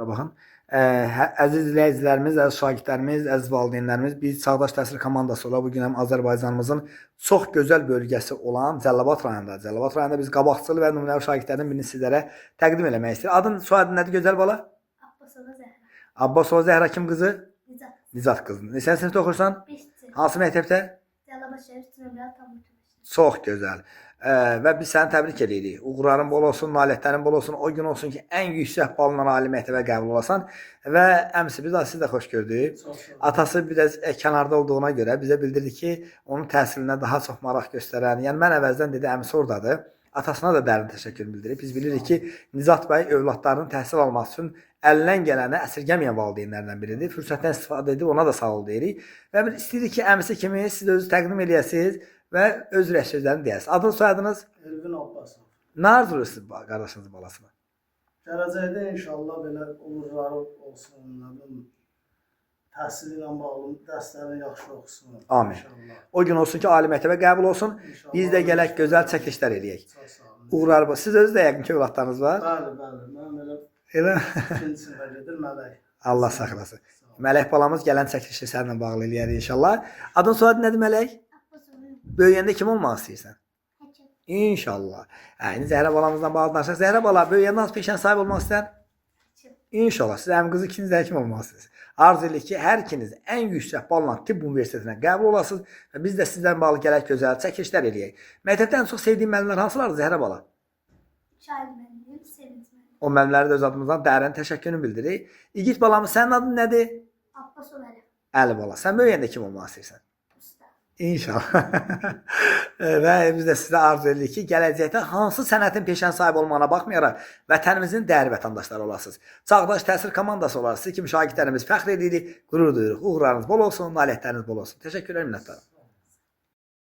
Baxın. Əziz izləyicilərimiz, əziz şagirdlərimiz, əziz valideynlərimiz, biz Çağdaş Təhsil komandası olaraq bu gün həm Azərbaycanımızın çox gözəl bölgəsi olan Cəlilabad rayonunda. Cəlilabad rayonunda biz qabaqcıl və nümunəvi şagirdlərin birini sizlərə təqdim eləmək istəyirik. Adın, soyadın nədir gözəl bala? Abbasova Zəhra. Abbasova Zəhra kim qızı? Nizat. Nizat qızı. Neçənci sinifdə oxursan? 5-ci. Hansı məktəbdə? Cəlilabad şəhər Tünəbəli tam bitirmişdim. Çox gözəl. Və biz səni təbrik edirik. Uğurların bol olsun, nailiyyətlərin bol olsun. O gün olsun ki, ən yüksək balla ali məktəbə qəbul olasan. Və əmisi biz siz də xoş gördük. Atası biraz kənarda olduğuna görə bizə bildirdi ki, onun təhsilinə daha çox maraq göstərən, yəni mən əvvəldən dedi, əmisi oradadır. Atasına da dərin təşəkkür bildirib. Biz bilirik ki, Nizat bəy övladlarının təhsil alması üçün əlindən gələni əsirgəməyən valideynlərdən biridir. Fürsətdən istifadə edib ona da sağ ol deyirik. Və biz istəyirik ki, əmisi kimi siz özünüzü təqdim eləyəsiniz və öz rəşidlərini deyəsiniz. Adınız, soyadınız? Elvin Abbasov. Nə arzulayırsınız qardaşınızın balasına? Gələcəkdə inşallah belə uğurları olsun, təhsili ilə bağlı dərslərini yaxşı oxusun. Amin. İnşallah. O gün olsun ki, ali məktəbə qəbul olsun. İnşallah. Biz də gələk gözəl çəkilişlər eləyək. Çox sağ olun. Uğurlar bu. Siz özünüz də yəqin ki, övladlarınız var. Bəli, bəli. Mən elə Elə? ikinci sinifə gedir Mələk. Allah saxlasın. Mələk balamız gələn çəkilişi səninlə bağlı eləyər inşallah. Adın, soyadın nədir Mələk? Abbasova. Böyüyəndə kim olmaq istəyirsən? Həkim. İnşallah. Yəni Zəhra balamızdan bağlı danışaq. Zəhra bala böyüyəndə hansı peşənin sahibi olmaq istəyirsən? Həkim. İnşallah. Siz həm qızı ikiniz də həkim olmaq istəyirsiniz. Arzu edirik ki, hər ikiniz ən yüksək balla tibb universitetinə qəbul olasınız və biz də sizdən bağlı gələk gözəl çəkilişlər eləyək. Məktəbdə ən çox sevdiyim müəllimlər hansılardır Zəhra bala? Şair müəllim, Sevinç müəllim. O müəllimlərə də öz adımızdan dərin təşəkkürünü bildiririk. İgid balamız, sənin adın nədir? Abbasova Əli. Əli bala. Sən böyüyəndə kim olmaq istəyirsən? Usta. İnşallah. Və biz də sizə arzu edirik ki, gələcəkdə hansı sənətin peşənin sahibi olmağına baxmayaraq vətənimizin dəyərli vətəndaşları olasınız. Çağdaş Təhsil komandası olaraq siz kimi şagirdlərimiz fəxr edirik, qürur duyuruq. Uğurlarınız bol olsun, nailiyyətləriniz bol olsun. Təşəkkürlər, minnətdarım.